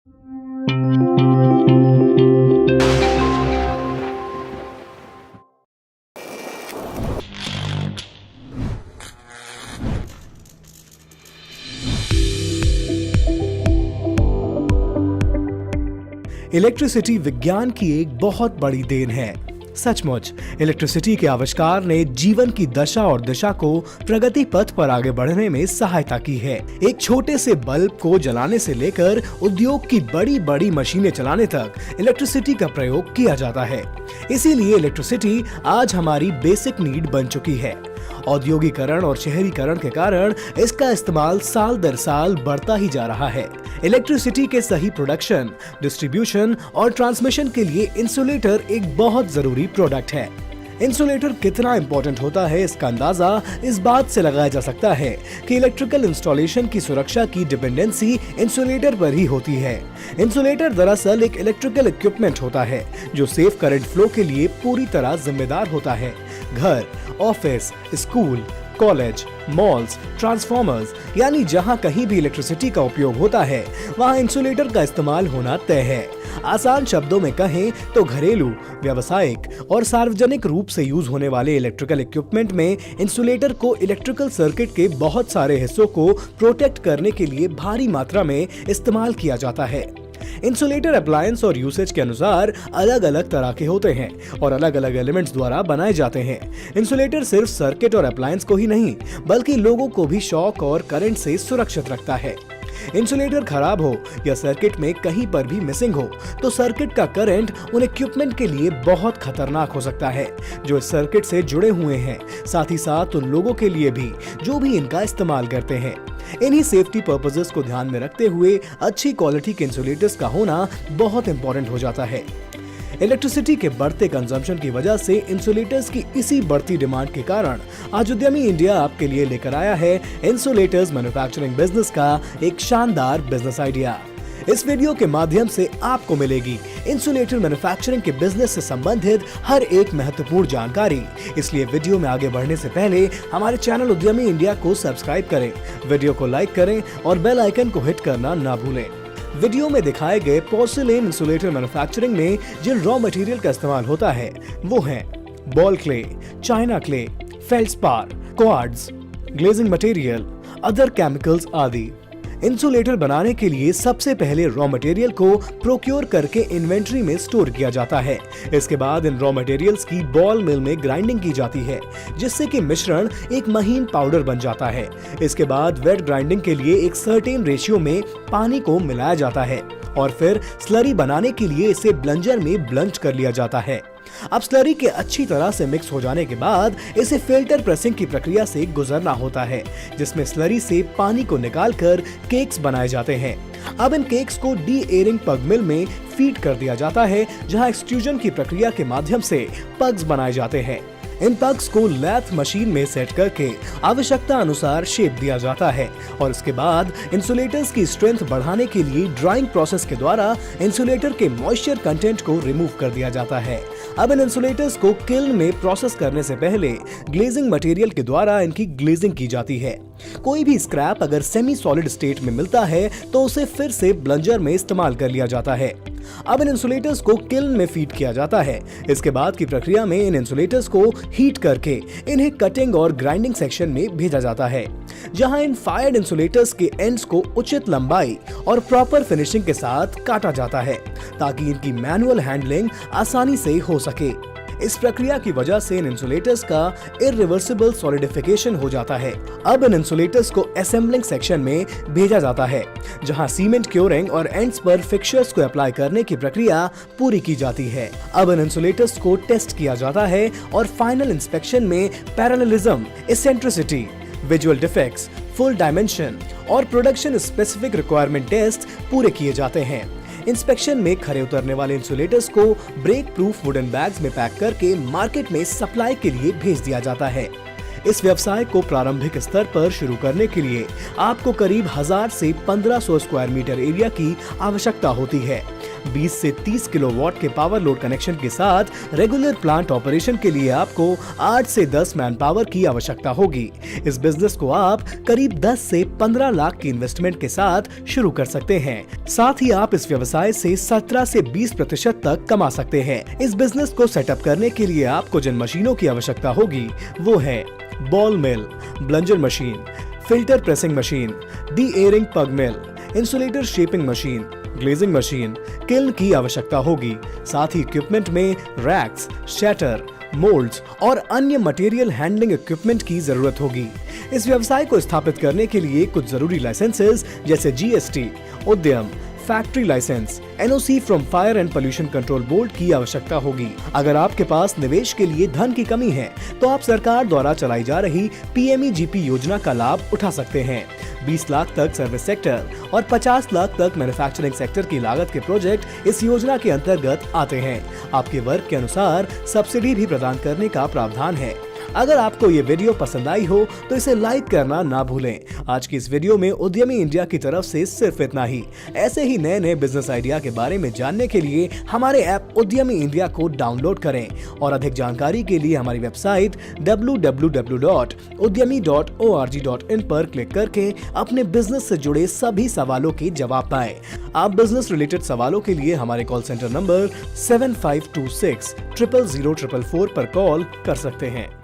Electricity विज्ञान की एक बहुत बड़ी देन है। सचमुच इलेक्ट्रिसिटी के आविष्कार ने जीवन की दशा और दिशा को प्रगति पथ पर आगे बढ़ने में सहायता की है। एक छोटे से बल्ब को जलाने से लेकर उद्योग की बड़ी बड़ी मशीनें चलाने तक इलेक्ट्रिसिटी का प्रयोग किया जाता है। इसीलिए इलेक्ट्रिसिटी आज हमारी बेसिक नीड बन चुकी है। औद्योगिकरण और शहरीकरण के कारण इसका इस्तेमाल साल दर साल बढ़ता ही जा रहा है। इलेक्ट्रिसिटी के सही प्रोडक्शन, डिस्ट्रीब्यूशन और ट्रांसमिशन के लिए इंसुलेटर एक बहुत जरूरी प्रोडक्ट है। इंसुलेटर कितना इंपॉर्टेंट होता है इसका अंदाजा इस बात से लगाया जा सकता है कि इलेक्ट्रिकल इंस्टॉलेशन की सुरक्षा की डिपेंडेंसी इंसुलेटर पर ही होती है। इंसुलेटर दरअसल एक इलेक्ट्रिकल इक्विपमेंट होता है जो सेफ करंट फ्लो के लिए पूरी तरह जिम्मेदार होता है। घर, office, school, college, malls, transformers यानी जहां कहीं भी इलेक्ट्रिसिटी का उपयोग होता है वहां इंसुलेटर का इस्तेमाल होना तय है। आसान शब्दों में कहें तो घरेलू, व्यावसायिक और सार्वजनिक रूप से यूज होने वाले इलेक्ट्रिकल इक्विपमेंट में इंसुलेटर को इलेक्ट्रिकल सर्किट के बहुत सारे हिस्सों को प्रोटेक्ट करने के लिए भारी मात्रा में इस्तेमाल किया जाता है। इंसुलेटर अप्लायंस और यूसेज के अनुसार अलग अलग तरह के होते हैं और अलग अलग एलिमेंट्स द्वारा बनाए जाते हैं। इंसुलेटर सिर्फ सर्किट और अप्लायंस को ही नहीं बल्कि लोगों को भी शॉक और करंट से सुरक्षित रखता है। इंसुलेटर खराब हो या सर्किट में कहीं पर भी मिसिंग हो तो सर्किट का करंट उन इक्विपमेंट के लिए बहुत खतरनाक हो सकता है जो इस सर्किट से जुड़े हुए हैं, साथ ही साथ उन लोगों के लिए भी जो भी इनका इस्तेमाल करते हैं। इन्हीं सेफ्टी पर्पसेस को ध्यान में रखते हुए अच्छी क्वालिटी के इंसुलेटर्स का होना बहुत इंपॉर्टेंट हो जाता है। इलेक्ट्रिसिटी के बढ़ते कंजम्पशन की वजह से इंसुलेटर्स की इसी बढ़ती डिमांड के कारण आज उद्यमी इंडिया आपके लिए लेकर आया है इंसुलेटर्स मैन्युफैक्चरिंग बिजनेस का एक शानदार बिजनेस आइडिया। इस वीडियो के माध्यम से आपको मिलेगी इंसुलेटर मैन्युफैक्चरिंग के बिजनेस से संबंधित हर एक महत्वपूर्ण जानकारी। इसलिए वीडियो में आगे बढ़ने से पहले हमारे चैनल उद्यमी इंडिया को सब्सक्राइब करें, वीडियो को लाइक करें और बेल आइकन को हिट करना ना भूलें। वीडियो में दिखाए गए पोर्सिलेन इंसुलेटर मैन्युफैक्चरिंग में जिन रॉ मटेरियल का इस्तेमाल होता है वो हैं ball clay, China clay, feldspar, quartz, glazing material, other chemicals आदि। इंसुलेटर बनाने के लिए सबसे पहले रॉ मटेरियल को प्रोक्योर करके इन्वेंटरी में स्टोर किया जाता है। इसके बाद इन रॉ मटेरियल्स की बॉल मिल में ग्राइंडिंग की जाती है जिससे कि मिश्रण एक महीन पाउडर बन जाता है। इसके बाद वेट ग्राइंडिंग के लिए एक सर्टेन रेशियो में पानी को मिलाया जाता है और फिर स्लरी बनाने के लिए इसे ब्लेंडर में ब्लंच कर लिया जाता है। अब स्लरी के अच्छी तरह से मिक्स हो जाने के बाद इसे फिल्टर प्रेसिंग की प्रक्रिया से गुजरना होता है जिसमें स्लरी से पानी को निकालकर केक्स बनाए जाते हैं। अब इन केक्स को डी एयरिंग पग मिल में फीड कर दिया जाता है जहां एक्सट्रूजन की प्रक्रिया के माध्यम से पग्स बनाए जाते हैं। इन पग्स को लैथ मशीन में सेट करके आवश्यकता अनुसार शेप दिया जाता है और इसके बाद इंसुलेटर्स की स्ट्रेंथ बढ़ाने के लिए ड्राइंग प्रोसेस के द्वारा इंसुलेटर के मॉइस्चर कंटेंट को रिमूव कर दिया जाता है। अब इन इंसुलेटर्स को किल्न में प्रोसेस करने से पहले ग्लेजिंग मटेरियल के द्वारा इनकी ग्लेजिंग की जाती है। कोई भी स्क्रैप अगर सेमी सॉलिड स्टेट में मिलता है तो उसे फिर से ब्लंजर में इस्तेमाल कर लिया जाता है। अब इन इंसुलेटर्स को किल्न में फीड किया जाता है। इसके बाद की प्रक्रिया में इन इंसुलेटर्स को हीट करके इन्हें कटिंग और ग्राइंडिंग सेक्शन में भेजा जाता है जहां इन फायर्ड इंसुलेटर्स के एंड्स को उचित लंबाई और प्रॉपर फिनिशिंग के साथ काटा जाता है ताकि इनकी मैनुअल हैंडलिंग आसानी से हो सके। इस प्रक्रिया की वजह से इन इंसुलेटर्स का इरिवर्सिबल सॉलिडिफिकेशन हो जाता है। अब इन इंसुलेटर्स को असेंबलिंग सेक्शन में भेजा जाता है जहां सीमेंट क्योरिंग और एंड्स पर फिक्सचर्स को अप्लाई करने की प्रक्रिया पूरी की जाती है। अब इन इंसुलेटर्स को टेस्ट किया जाता है और फाइनल इंस्पेक्शन में parallelism, eccentricity, visual defects, full dimension और प्रोडक्शन स्पेसिफिक रिक्वायरमेंट टेस्ट पूरे किए जाते हैं। इंस्पेक्शन में खरे उतरने वाले इंसुलेटर्स को ब्रेक प्रूफ वुडन बैग्स में पैक करके मार्केट में सप्लाई के लिए भेज दिया जाता है। इस व्यवसाय को प्रारंभिक स्तर पर शुरू करने के लिए आपको करीब 1000 से 1500 स्क्वायर मीटर एरिया की आवश्यकता होती है। 20 से 30 किलोवाट के पावर लोड कनेक्शन के साथ रेगुलर प्लांट ऑपरेशन के लिए आपको 8 से 10 मैन पावर की आवश्यकता होगी। इस बिजनेस को आप करीब 10 से 15 लाख की इन्वेस्टमेंट के साथ शुरू कर सकते हैं। साथ ही आप इस व्यवसाय से 17 से 20% तक कमा सकते हैं। इस बिजनेस को सेटअप करने के लिए आपको जिन मशीनों की आवश्यकता होगी वो है ball mill, blunger machine, filter pressing machine, deairing pug mill, insulator shaping machine, glazing machine, kiln की आवश्यकता होगी। साथ ही इक्विपमेंट में रैक्स, शटर, मोल्ड्स और अन्य मटेरियल हैंडलिंग इक्विपमेंट की जरूरत होगी। इस व्यवसाय को स्थापित करने के लिए कुछ जरूरी लाइसेंसेस जैसे GST, Udyam, factory licence, NOC from fire and pollution control board की आवश्यकता होगी। अगर आपके पास निवेश के लिए धन की कमी है तो आप सरकार द्वारा चलाई जा रही पीएमईजीपी योजना का लाभ उठा सकते हैं। 20 लाख तक सर्विस सेक्टर और 50 लाख तक मैन्युफैक्चरिंग सेक्टर की लागत के प्रोजेक्ट इस योजना के अंतर्गत आते हैं। आपके वर्ग के अनुसार सब्सिडी भी प्रदान करने का प्रावधान है। अगर आपको ये वीडियो पसंद आई हो तो इसे लाइक करना ना भूलें। आज की इस वीडियो में उद्यमी इंडिया की तरफ से सिर्फ इतना ही। ऐसे ही नए नए बिजनेस आइडिया के बारे में जानने के लिए हमारे ऐप उद्यमी इंडिया को डाउनलोड करें और अधिक जानकारी के लिए हमारी वेबसाइट www.udyami.org.in पर क्लिक करके अपने बिजनेस से जुड़े सभी सवालों के जवाब पाएं। आप बिजनेस रिलेटेड सवालों के लिए हमारे कॉल सेंटर नंबर 7526 00044 पर कॉल कर सकते हैं।